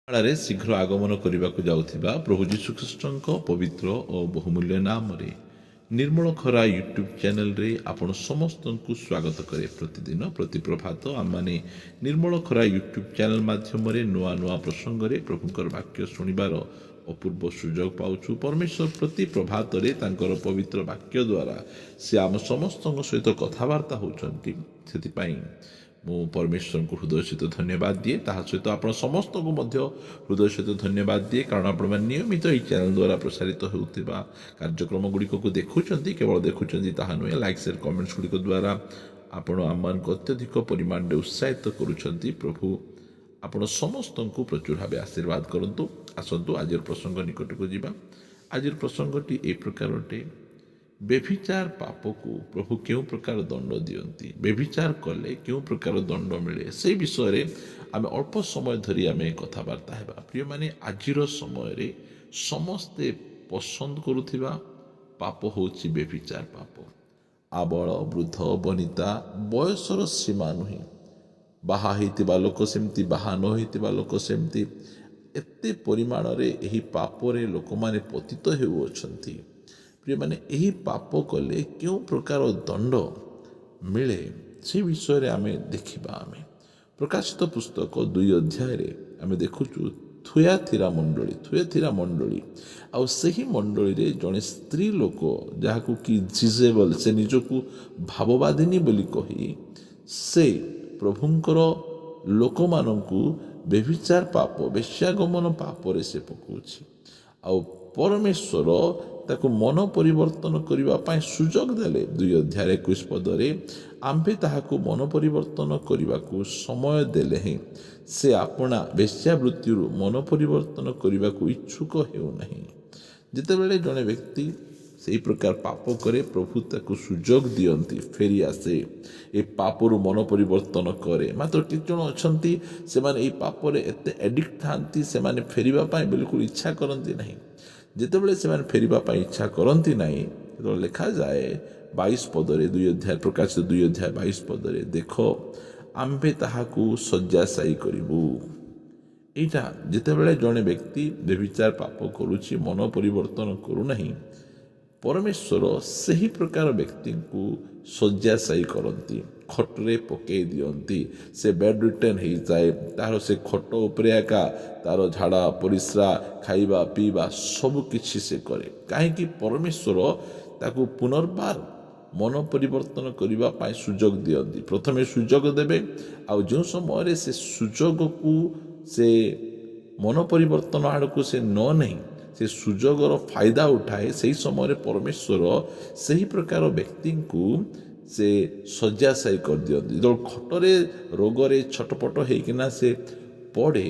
କାଳରେ ଶୀଘ୍ର ଆଗମନ କରିବାକୁ ଯାଉଥିବା ପ୍ରଭୁ ଯୀଶୁଖ୍ରୀଷ୍ଟଙ୍କ ପବିତ୍ର ଓ ବହୁମୂଲ୍ୟ ନାମରେ ନିର୍ମଳ ଖରା ୟୁଟ୍ୟୁବ୍ ଚ୍ୟାନେଲରେ ଆପଣ ସମସ୍ତଙ୍କୁ ସ୍ୱାଗତ କରେ। ପ୍ରତିଦିନ ପ୍ରତି ପ୍ରଭାତ ଆମମାନେ ନିର୍ମଳ ଖରା ୟୁଟ୍ୟୁବ୍ ଚ୍ୟାନେଲ ମାଧ୍ୟମରେ ନୂଆ ନୂଆ ପ୍ରସଙ୍ଗରେ ପ୍ରଭୁଙ୍କର ବାକ୍ୟ ଶୁଣିବାର ଅପୂର୍ବ ସୁଯୋଗ ପାଉଛୁ। ପରମେଶ୍ୱର ପ୍ରତି ପ୍ରଭାତରେ ତାଙ୍କର ପବିତ୍ର ବାକ୍ୟ ଦ୍ୱାରା ସେ ଆମ ସମସ୍ତଙ୍କ ସହିତ କଥାବାର୍ତ୍ତା ହେଉଛନ୍ତି। ସେଥିପାଇଁ ମୁଁ ପରମେଶ୍ୱରଙ୍କୁ ହୃଦୟ ସହିତ ଧନ୍ୟବାଦ ଦିଏ। ତାହା ସହିତ ଆପଣ ସମସ୍ତଙ୍କୁ ମଧ୍ୟ ହୃଦୟ ସହିତ ଧନ୍ୟବାଦ ଦିଏ, କାରଣ ଆପଣମାନେ ନିୟମିତ ଏହି ଚ୍ୟାନେଲ ଦ୍ୱାରା ପ୍ରସାରିତ ହେଉଥିବା କାର୍ଯ୍ୟକ୍ରମ ଗୁଡ଼ିକକୁ ଦେଖୁଛନ୍ତି। କେବଳ ଦେଖୁଛନ୍ତି ତାହା ନୁହେଁ, ଲାଇକ୍ ସେୟାର କମେଣ୍ଟସ୍ ଗୁଡ଼ିକ ଦ୍ୱାରା ଆପଣ ଆମମାନଙ୍କୁ ଅତ୍ୟଧିକ ପରିମାଣରେ ଉତ୍ସାହିତ କରୁଛନ୍ତି। ପ୍ରଭୁ ଆପଣ ସମସ୍ତଙ୍କୁ ପ୍ରଚୁର ଭାବେ ଆଶୀର୍ବାଦ କରନ୍ତୁ। ଆସନ୍ତୁ ଆଜିର ପ୍ରସଙ୍ଗ ନିକଟକୁ ଯିବା। ଆଜିର ପ୍ରସଙ୍ଗଟି ଏହି ପ୍ରକାର ଅଟେ, ବ୍ୟଭିଚାର ପାପକୁ ପ୍ରଭୁ କେଉଁ ପ୍ରକାର ଦଣ୍ଡ ଦିଅନ୍ତି, ବ୍ୟଭିଚାର କଲେ କେଉଁ ପ୍ରକାର ଦଣ୍ଡ ମିଳେ, ସେହି ବିଷୟରେ ଆମେ ଅଳ୍ପ ସମୟ ଧରି ଆମେ କଥାବାର୍ତ୍ତା ହେବା। ପ୍ରିୟମାନେ, ଆଜିର ସମୟରେ ସମସ୍ତେ ପସନ୍ଦ କରୁଥିବା ପାପ ହେଉଛି ବ୍ୟଭିଚାର ପାପ। ଆବଳ ବୃଦ୍ଧ ବନିତା ବୟସର ସୀମା ନୁହେଁ। ବାହା ହେଇଥିବା ଲୋକ ସେମିତି, ବାହା ନ ହେଇଥିବା ଲୋକ ସେମିତି, ଏତେ ପରିମାଣରେ ଏହି ପାପରେ ଲୋକମାନେ ପତିତ ହେଉଅଛନ୍ତି। ପ୍ରିୟମାନେ, ଏହି ପାପ କଲେ କେଉଁ ପ୍ରକାର ଦଣ୍ଡ ମିଳେ ସେ ବିଷୟରେ ଆମେ ଦେଖିବା। ଆମେ ପ୍ରକାଶିତ ପୁସ୍ତକ 2 ଅଧ୍ୟାୟରେ ଆମେ ଦେଖୁଛୁ ଥୁୟାଥିରା ମଣ୍ଡଳୀ ଆଉ ସେହି ମଣ୍ଡଳୀରେ ଜଣେ ସ୍ତ୍ରୀ ଲୋକ, ଯାହାକୁ କି ଜିଜେବଲ, ସେ ନିଜକୁ ଭାବବାଦିନୀ ବୋଲି କହି ସେ ପ୍ରଭୁଙ୍କର ଲୋକମାନଙ୍କୁ ବ୍ୟଭିଚାର ପାପ, ବେଶ୍ୟାଗମନ ପାପରେ ସେ ପକାଉଛି। ଆଉ ପରମେଶ୍ୱର ତାକୁ ମନ ପରିବର୍ତ୍ତନ କରିବା ପାଇଁ ସୁଯୋଗ ଦେଲେ। 2 ଅଧ୍ୟାୟ 21 ପଦରେ ଆମ୍ଭେ ତାହାକୁ ମନ ପରିବର୍ତ୍ତନ କରିବାକୁ ସମୟ ଦେଲେ ହେଁ ସେ ଆପଣା ବେଶ୍ୟାବୃତ୍ତିରୁ ମନ ପରିବର୍ତ୍ତନ କରିବାକୁ ଇଚ୍ଛୁକ ହେଉନାହିଁ। ଯେତେବେଳେ ଜଣେ ବ୍ୟକ୍ତି ସେହି ପ୍ରକାର ପାପ କରେ, ପ୍ରଭୁ ତାକୁ ସୁଯୋଗ ଦିଅନ୍ତି, ଫେରି ଆସେ, ଏ ପାପରୁ ମନ ପରିବର୍ତ୍ତନ କରେ। ମାତ୍ର କିଛି ଜଣ ଅଛନ୍ତି, ସେମାନେ ଏହି ପାପରେ ଏତେ ଆଡ଼ିକ୍ଟ ଥାନ୍ତି, ସେମାନେ ଫେରିବା ପାଇଁ ବିଲକୁଲ ଇଚ୍ଛା କରନ୍ତି ନାହିଁ। ଯେତେବେଳେ ସେମାନେ ଫେରିବା ପାଇଁ ଇଚ୍ଛା କରନ୍ତି ନାହିଁ, ଯେତେବେଳେ ଲେଖାଯାଏ 22 ପଦରେ, 2 ଅଧ୍ୟାୟ ପ୍ରକାଶିତ 2 ଅଧ୍ୟାୟ 22 ପଦରେ, ଦେଖ ଆମ୍ଭେ ତାହାକୁ ଶଯ୍ୟାଶାୟୀ କରିବୁ। ଏଇଟା ଯେତେବେଳେ ଜଣେ ବ୍ୟକ୍ତି ବ୍ୟଭିଚାର ପାପ କରୁଛି, ମନ ପରିବର୍ତ୍ତନ କରୁନାହିଁ, ପରମେଶ୍ୱର ସେହି ପ୍ରକାର ବ୍ୟକ୍ତିଙ୍କୁ ଶଯ୍ୟାଶାୟୀ କରନ୍ତି, ଖଟରେ ପକାଇ ଦିଅନ୍ତି। ସେ ବେଡ୍ ରିଟର୍ନ ହେଇଯାଏ। ତାହାର ସେ ଖଟ ଉପରେ ଏକା ତାର ଝାଡ଼ା ପରିସ୍ରା, ଖାଇବା ପିଇବା ସବୁ କିଛି ସେ କରେ। କାହିଁକି? ପରମେଶ୍ୱର ତାକୁ ପୁନର୍ବାର ମନ ପରିବର୍ତ୍ତନ କରିବା ପାଇଁ ସୁଯୋଗ ଦିଅନ୍ତି। ପ୍ରଥମେ ସୁଯୋଗ ଦେବେ, ଆଉ ଯେଉଁ ସମୟରେ ସେ ସୁଯୋଗକୁ ସେ ମନ ପରିବର୍ତ୍ତନ ଆଡ଼କୁ ସେ ନ ନେଇ ସେ ସୁଯୋଗର ଫାଇଦା ଉଠାଏ, ସେହି ସମୟରେ ପରମେଶ୍ୱର ସେହି ପ୍ରକାର ବ୍ୟକ୍ତିଙ୍କୁ ସେ ଶଯ୍ୟାଶାୟୀ କରିଦିଅନ୍ତି। ଯେତେବେଳେ ଖଟରେ ରୋଗରେ ଛଟପଟ ହେଇକିନା ସେ ପଡ଼େ,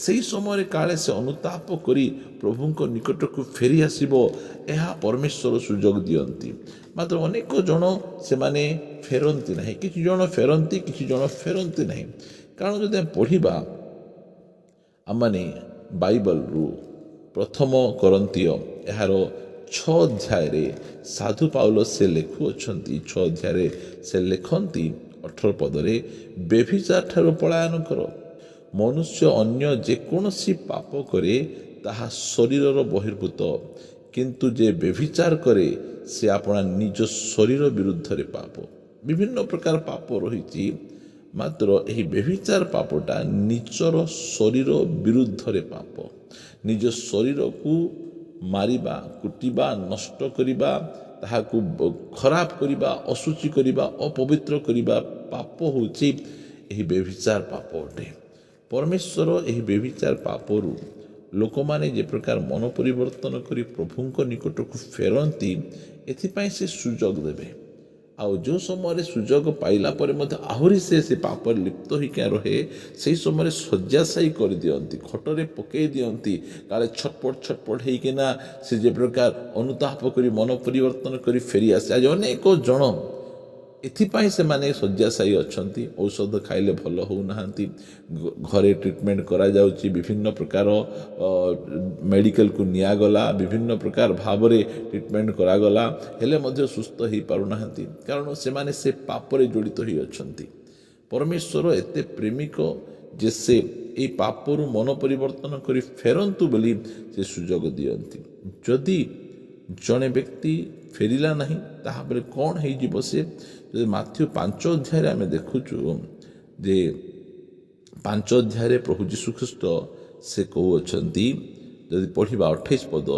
ସେହି ସମୟରେ କାଳେ ସେ ଅନୁତାପ କରି ପ୍ରଭୁଙ୍କ ନିକଟକୁ ଫେରି ଆସିବ, ଏହା ପରମେଶ୍ୱର ସୁଯୋଗ ଦିଅନ୍ତି। ମାତ୍ର ଅନେକ ଜଣ ସେମାନେ ଫେରନ୍ତି ନାହିଁ। କିଛି ଜଣ ଫେରନ୍ତି, କିଛି ଜଣ ଫେରନ୍ତି ନାହିଁ। କାରଣ ଯଦି ଆମେ ପଢ଼ିବା, ଆମମାନେ ବାଇବଲରୁ 1 କରନ୍ଥୀୟ ଏହାର 6 ଅଧ୍ୟାୟରେ ସାଧୁ ପାଉଲ ସେ ଲେଖୁଅଛନ୍ତି। 6 ଅଧ୍ୟାୟରେ ସେ ଲେଖନ୍ତି 18 ପଦରେ, ବ୍ୟଭିଚାର ଠାରୁ ପଳାୟନ କର। ମନୁଷ୍ୟ ଅନ୍ୟ ଯେକୌଣସି ପାପ କରେ ତାହା ଶରୀରର ବହିର୍ଭୂତ, କିନ୍ତୁ ଯେ ବ୍ୟଭିଚାର କରେ ସେ ଆପଣା ନିଜ ଶରୀର ବିରୁଦ୍ଧରେ ପାପ। ବିଭିନ୍ନ ପ୍ରକାର ପାପ ରହିଛି, ମାତ୍ର ଏହି ବ୍ୟଭିଚାର ପାପଟା ନିଜର ଶରୀର ବିରୁଦ୍ଧରେ ପାପ। ନିଜ ଶରୀରକୁ ମାରିବା, କୁଟିବା, ନଷ୍ଟ କରିବା, ତାହାକୁ ଖରାପ କରିବା, ଅଶୁଚି କରିବା, ଅପବିତ୍ର କରିବା ପାପ ହେଉଛି ଏହି ବ୍ୟଭିଚାର ପାପ ଅଟେ। ପରମେଶ୍ୱର ଏହି ବ୍ୟଭିଚାର ପାପରୁ ଲୋକମାନେ ଯେ ପ୍ରକାର ମନ ପରିବର୍ତ୍ତନ କରି ପ୍ରଭୁଙ୍କ ନିକଟକୁ ଫେରନ୍ତି, ଏଥିପାଇଁ ସେ ସୁଯୋଗ ଦେବେ। ଆଉ ଯେଉଁ ସମୟରେ ସୁଯୋଗ ପାଇଲା ପରେ ମଧ୍ୟ ଆହୁରି ସେ ପାପରେ ଲିପ୍ତ ହୋଇକି ରହେ, ସେହି ସମୟରେ ଶଯ୍ୟାଶାୟୀ କରିଦିଅନ୍ତି, ଖଟରେ ପକାଇ ଦିଅନ୍ତି। କାଳେ ଛଟପଟ ହେଇକିନା ସେ ଯେ ପ୍ରକାର ଅନୁତାପ କରି ମନ ପରିବର୍ତ୍ତନ କରି ଫେରିଆସେ। ଆଜି ଅନେକ ଜଣ ଏଥିପାଇଁ ସେମାନେ ଶଯ୍ୟାଶାୟୀ ଅଛନ୍ତି। ଔଷଧ ଖାଇଲେ ଭଲ ହେଉନାହାନ୍ତି, ଘରେ ଟ୍ରିଟମେଣ୍ଟ କରାଯାଉଛି, ବିଭିନ୍ନ ପ୍ରକାର ମେଡ଼ିକାଲକୁ ନିଆଗଲା, ବିଭିନ୍ନ ପ୍ରକାର ଭାବରେ ଟ୍ରିଟମେଣ୍ଟ କରାଗଲା, ହେଲେ ମଧ୍ୟ ସୁସ୍ଥ ହୋଇପାରୁନାହାନ୍ତି। କାରଣ ସେମାନେ ସେ ପାପରେ ଜଡ଼ିତ ହୋଇ ଅଛନ୍ତି। ପରମେଶ୍ୱର ଏତେ ପ୍ରେମିକ ଯେ ସେ ଏହି ପାପରୁ ମନ ପରିବର୍ତ୍ତନ କରି ଫେରନ୍ତୁ ବୋଲି ସେ ସୁଯୋଗ ଦିଅନ୍ତି। ଯଦି ଜଣେ ବ୍ୟକ୍ତି ଫେରିଲା ନାହିଁ ତାହାପରେ କ'ଣ ହେଇଯିବ? ସେ ଯଦି ମାଥ୍ୟୁ 5 ଅଧ୍ୟାୟରେ ଆମେ ଦେଖୁଛୁ ଯେ 5 ଅଧ୍ୟାୟରେ ପ୍ରଭୁ ଯୀଶୁଖ୍ରୀଷ୍ଟ ସେ କହୁଅଛନ୍ତି, ଯଦି ପଢ଼ିବା 28 ପଦ,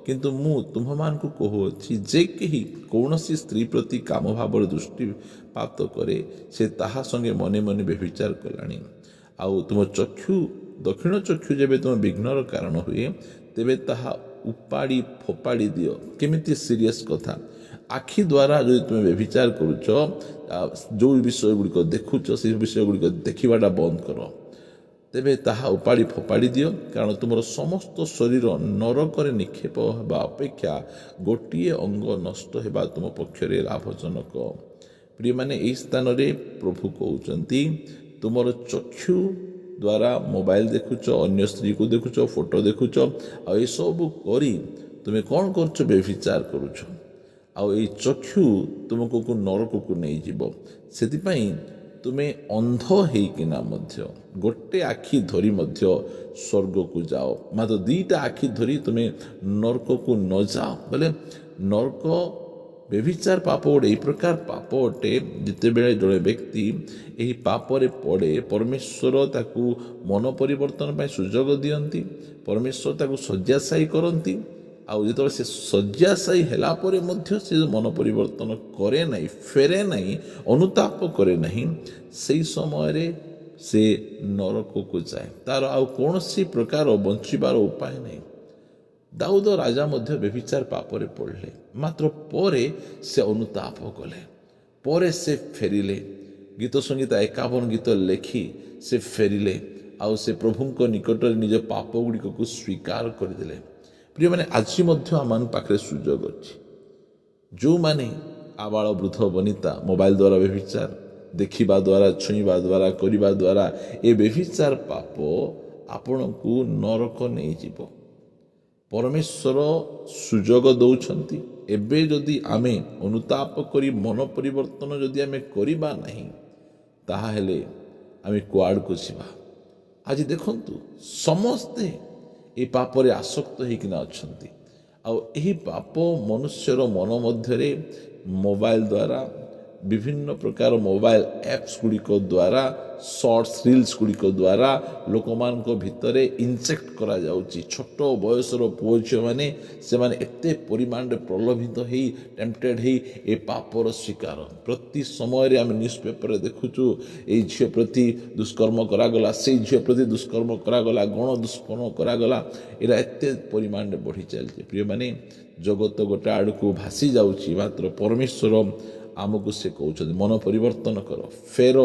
କିନ୍ତୁ ମୁଁ ତୁମ୍ଭମାନଙ୍କୁ କହୁଅଛି ଯେ କେହି କୌଣସି ସ୍ତ୍ରୀ ପ୍ରତି କାମ ଭାବରେ ଦୃଷ୍ଟିପାତ କରେ ସେ ତାହା ସଙ୍ଗେ ମନେ ମନେ ବ୍ୟଭିଚାର କଲାଣି। ଆଉ ତୁମ ଚକ୍ଷୁ ଦକ୍ଷିଣ ଚକ୍ଷୁ ଯେବେ ତୁମ ବିଘ୍ନର କାରଣ ହୁଏ ତେବେ ତାହା ଉପାଡ଼ି ଫୋପାଡ଼ି ଦିଅ। କେମିତି ସିରିୟସ୍ କଥା! ଆଖି ଦ୍ୱାରା ଯଦି ତୁମେ ବ୍ୟଭିଚାର କରୁଛ, ଯେଉଁ ବିଷୟ ଗୁଡ଼ିକ ଦେଖୁଛ ସେ ବିଷୟ ଗୁଡ଼ିକ ଦେଖିବାଟା ବନ୍ଦ କର, ତେବେ ତାହା ଉପାଡ଼ି ଫୋପାଡ଼ି ଦିଅ, କାରଣ ତୁମର ସମସ୍ତ ଶରୀର ନରକରେ ନିକ୍ଷେପ ହେବା ଅପେକ୍ଷା ଗୋଟିଏ ଅଙ୍ଗ ନଷ୍ଟ ହେବା ତୁମ ପକ୍ଷରେ ଲାଭଜନକ। ପ୍ରିୟମାନେ, ଏହି ସ୍ଥାନରେ ପ୍ରଭୁ କହୁଛନ୍ତି ତୁମର ଚକ୍ଷୁ ଦ୍ୱାରା ମୋବାଇଲ ଦେଖୁଛ, ଅନ୍ୟ ସ୍ତ୍ରୀକୁ ଦେଖୁଛ, ଫଟୋ ଦେଖୁଛ, ଆଉ ଏସବୁ କରି ତୁମେ କ'ଣ କରୁଛ? ବ୍ୟଭିଚାର କରୁଛ। ଆଉ ଏଇ ଚକ୍ଷୁ ତୁମକୁ ନରକକୁ ନେଇଯିବ। ସେଥିପାଇଁ ତୁମେ ଅନ୍ଧ ହେଇକିନା ମଧ୍ୟ ଗୋଟେ ଆଖି ଧରି ମଧ୍ୟ ସ୍ୱର୍ଗକୁ ଯାଅ, ମାତ୍ର ଦୁଇଟା ଆଖି ଧରି ତୁମେ ନରକକୁ ନ ଯାଅ। ବୋଲେ ନରକ ବ୍ୟଭିଚାର ପାପ ଗୋଟେ ଏହି ପ୍ରକାର ପାପ ଅଟେ, ଯେତେବେଳେ ଜଣେ ବ୍ୟକ୍ତି ଏହି ପାପରେ ପଡ଼େ ପରମେଶ୍ୱର ତାକୁ ମନ ପରିବର୍ତ୍ତନ ପାଇଁ ସୁଯୋଗ ଦିଅନ୍ତି, ପରମେଶ୍ୱର ତାକୁ ଶଯ୍ୟାଶାୟୀ କରନ୍ତି। ଆଉ ଯେତେବେଳେ ସେ ଶଯ୍ୟାଶାୟୀ ହେଲା ପରେ ମଧ୍ୟ ସେ ମନ ପରିବର୍ତ୍ତନ କରେ ନାହିଁ, ଫେରେ ନାହିଁ, ଅନୁତାପ କରେ ନାହିଁ, ସେହି ସମୟରେ ସେ ନରକକୁ ଯାଏ। ତାର ଆଉ କୌଣସି ପ୍ରକାର ବଞ୍ଚିବାର ଉପାୟ ନାହିଁ। ଦାଉଦ ରାଜା ମଧ୍ୟ ବ୍ୟଭିଚାର ପାପରେ ପଡ଼ିଲେ, ମାତ୍ର ପରେ ସେ ଅନୁତାପ କଲେ, ପରେ ସେ ଫେରିଲେ। ଗୀତ ସଂଗୀତ 51 ଗୀତ ଲେଖି ସେ ଫେରିଲେ, ଆଉ ସେ ପ୍ରଭୁଙ୍କ ନିକଟରେ ନିଜ ପାପ ଗୁଡ଼ିକକୁ ସ୍ୱୀକାର କରିଦେଲେ। ପ୍ରିୟମାନେ, ଆଜି ମଧ୍ୟ ଆମମାନଙ୍କ ପାଖରେ ସୁଯୋଗ ଅଛି। ଯେଉଁମାନେ ଆବାଳ ବୃଦ୍ଧ ବନିତା ମୋବାଇଲ ଦ୍ୱାରା ବ୍ୟଭିଚାର ଦେଖିବା ଦ୍ୱାରା, ଛୁଇଁବା ଦ୍ୱାରା, କରିବା ଦ୍ୱାରା ଏ ବ୍ୟଭିଚାର ପାପ ଆପଣଙ୍କୁ ନରକ ନେଇଯିବ। ପରମେଶ୍ୱର ସୁଯୋଗ ଦେଉଛନ୍ତି। ଏବେ ଯଦି ଆମେ ଅନୁତାପ କରି ମନ ପରିବର୍ତ୍ତନ ଯଦି ଆମେ କରିବା ନାହିଁ, ତାହେଲେ ଆମେ କୁଆଡ଼କୁ ଯିବା? ଆଜି ଦେଖନ୍ତୁ, ସମସ୍ତେ ଏ ପାପରେ ଆସକ୍ତ ହେଇକିନା ଅଛନ୍ତି। ଆଉ ଏହି ପାପ ମନୁଷ୍ୟର ମନ ମଧ୍ୟରେ ମୋବାଇଲ ଦ୍ୱାରା, ବିଭିନ୍ନ ପ୍ରକାର ମୋବାଇଲ ଆପ୍ସ ଗୁଡ଼ିକ ଦ୍ୱାରା, ସର୍ଟସ୍ ରିଲ୍ସ ଗୁଡ଼ିକ ଦ୍ୱାରା ଲୋକମାନଙ୍କ ଭିତରେ ଇନଜେକ୍ଟ କରାଯାଉଛି। ଛୋଟ ବୟସର ପୁଅ ଝିଅମାନେ ସେମାନେ ଏତେ ପରିମାଣରେ ପ୍ରଲୋଭିତ ହେଇ, ଟେମ୍ପଟେଡ଼ ହେଇ ଏ ପାପର ଶିକାର। ପ୍ରତି ସମୟରେ ଆମେ ନ୍ୟୁଜ୍ ପେପରରେ ଦେଖୁଛୁ, ଏଇ ଝିଅ ପ୍ରତି ଦୁଷ୍କର୍ମ କରାଗଲା, ସେଇ ଝିଅ ପ୍ରତି ଦୁଷ୍କର୍ମ କରାଗଲା, ଗଣ ଦୁଷ୍କର୍ମ କରାଗଲା। ଏଇଟା ଏତେ ପରିମାଣରେ ବଢ଼ି ଚାଲିଛି। ପ୍ରିୟମାନେ, ଜଗତ ଗୋଟେ ଆଡ଼କୁ ଭାସି ଯାଉଛି, ମାତ୍ର ପରମେଶ୍ୱର ଆମକୁ ସେ କହୁଛନ୍ତି ମନ ପରିବର୍ତ୍ତନ କର, ଫେର।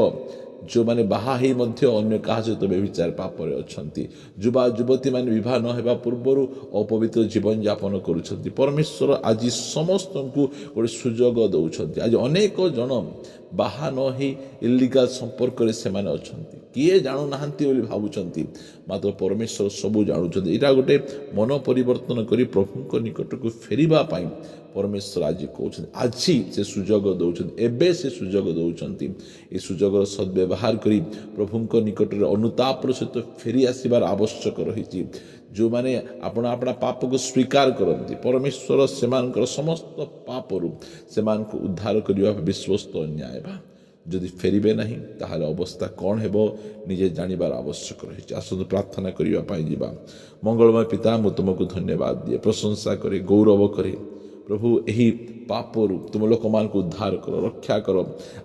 ଯେଉଁମାନେ ବାହା ହେଇ ମଧ୍ୟ ଅନ୍ୟ କାହା ସହିତ ବ୍ୟଭିଚାର ପାପରେ ଅଛନ୍ତି, ଯୁବା ଯୁବତୀମାନେ ବିବାହ ନ ହେବା ପୂର୍ବରୁ ଅପବିତ୍ର ଜୀବନଯାପନ କରୁଛନ୍ତି, ପରମେଶ୍ୱର ଆଜି ସମସ୍ତଙ୍କୁ ଗୋଟେ ସୁଯୋଗ ଦେଉଛନ୍ତି। ଆଜି ଅନେକ ଜଣ ବାହା ନ ହେଇ ଇଲିଗାଲ ସମ୍ପର୍କରେ ସେମାନେ ଅଛନ୍ତି, କିଏ ଜାଣୁନାହାନ୍ତି ବୋଲି ଭାବୁଛନ୍ତି, ମାତ୍ର ପରମେଶ୍ୱର ସବୁ ଜାଣୁଛନ୍ତି। ଏଇଟା ଗୋଟେ ମନ ପରିବର୍ତ୍ତନ କରି ପ୍ରଭୁଙ୍କ ନିକଟକୁ ଫେରିବା ପାଇଁ ପରମେଶ୍ୱର ଆଜି କହୁଛନ୍ତି। ଆଜି ସେ ସୁଯୋଗ ଦେଉଛନ୍ତି, ଏବେ ସେ ସୁଯୋଗ ଦେଉଛନ୍ତି। ଏ ସୁଯୋଗର ସଦ୍ବ୍ୟବହାର କରି ପ୍ରଭୁଙ୍କ ନିକଟରେ ଅନୁତାପର ସହିତ ଫେରି ଆସିବାର ଆବଶ୍ୟକ ରହିଛି। ଯେଉଁମାନେ ଆପଣା ପାପକୁ ସ୍ୱୀକାର କରନ୍ତି, ପରମେଶ୍ୱର ସେମାନଙ୍କର ସମସ୍ତ ପାପରୁ ସେମାନଙ୍କୁ ଉଦ୍ଧାର କରିବା ବିଶ୍ୱସ୍ତ ନ୍ୟାୟବାନ। ଯଦି ଫେରିବେ ନାହିଁ, ତାହେଲେ ଅବସ୍ଥା କ'ଣ ହେବ ନିଜେ ଜାଣିବାର ଆବଶ୍ୟକ ରହିଛି। ଆସନ୍ତୁ ପ୍ରାର୍ଥନା କରିବା ପାଇଁ ଯିବା। ମଙ୍ଗଳମୟ ପିତା, ମୁଁ ତୁମକୁ ଧନ୍ୟବାଦ ଦିଏ, ପ୍ରଶଂସା କରେ, ଗୌରବ କରେ। ପ୍ରଭୁ, ଏହି ପାପରୁ ତୁମ ଲୋକମାନଙ୍କୁ ଉଦ୍ଧାର କର, ରକ୍ଷା କର।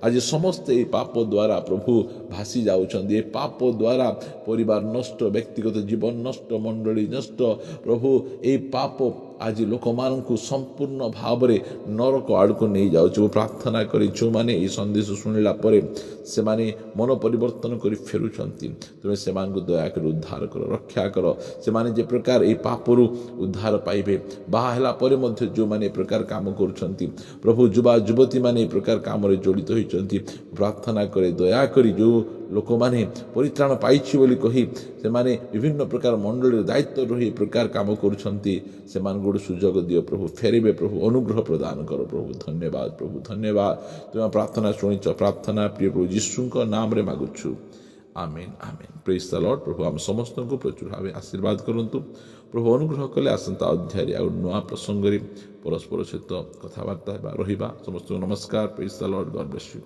ଆଜି ସମସ୍ତେ ଏହି ପାପ ଦ୍ୱାରା ପ୍ରଭୁ ଭାସି ଯାଉଛନ୍ତି। ଏ ପାପ ଦ୍ୱାରା ପରିବାର ନଷ୍ଟ, ବ୍ୟକ୍ତିଗତ ଜୀବନ ନଷ୍ଟ, ମଣ୍ଡଳୀ ନଷ୍ଟ। ପ୍ରଭୁ, ଏହି ପାପ ଆଜି ଲୋକମାନଙ୍କୁ ସମ୍ପୂର୍ଣ୍ଣ ଭାବରେ ନରକ ଆଡ଼କୁ ନେଇଯାଉଛି। ମୁଁ ପ୍ରାର୍ଥନା କରି ଯେଉଁମାନେ ଏହି ସନ୍ଦେଶ ଶୁଣିଲା ପରେ ସେମାନେ ମନ ପରିବର୍ତ୍ତନ କରି ଫେରୁଛନ୍ତି, ତୁମେ ସେମାନଙ୍କୁ ଦୟାକରି ଉଦ୍ଧାର କର, ରକ୍ଷା କର। ସେମାନେ ଯେ ପ୍ରକାର ଏହି ପାପରୁ ଉଦ୍ଧାର ପାଇବେ, ବାହା ହେଲା ପରେ ମଧ୍ୟ ଯେଉଁମାନେ ଏ ପ୍ରକାର କାମ କରୁଛନ୍ତି, ପ୍ରଭୁ ଯୁବା ଯୁବତୀମାନେ ଏ ପ୍ରକାର କାମରେ ଜଡ଼ିତ ହୋଇଛନ୍ତି, ପ୍ରାର୍ଥନା କରେ ଦୟାକରି ଯେଉଁ ଲୋକମାନେ ପରିତ୍ରାଣ ପାଇଛି ବୋଲି କହି ସେମାନେ ବିଭିନ୍ନ ପ୍ରକାର ମଣ୍ଡଳୀର ଦାୟିତ୍ୱ ରହି ଏ ପ୍ରକାର କାମ କରୁଛନ୍ତି, ସେମାନଙ୍କୁ ଗୋଟେ ସୁଯୋଗ ଦିଅ ପ୍ରଭୁ, ଫେରିବେ ପ୍ରଭୁ, ଅନୁଗ୍ରହ ପ୍ରଦାନ କର ପ୍ରଭୁ। ଧନ୍ୟବାଦ ପ୍ରଭୁ, ଧନ୍ୟବାଦ। ତୁମେ ପ୍ରାର୍ଥନା ଶୁଣିଛ, ପ୍ରାର୍ଥନା ପ୍ରିୟ ପ୍ରଭୁ ଯୀଶୁଙ୍କ ନାମରେ ମାଗୁଛୁ, amen amen. Praise the Lord. प्रभु आम समस्त को प्रचुर भाव आशीर्वाद करंतु। प्रभु अनुग्रह कले आसंता अध्याय आ नुआ प्रसंग परस्पर सहित कथबार्ता रहा। समस्त को नमस्कार। Praise the Lord. God bless you.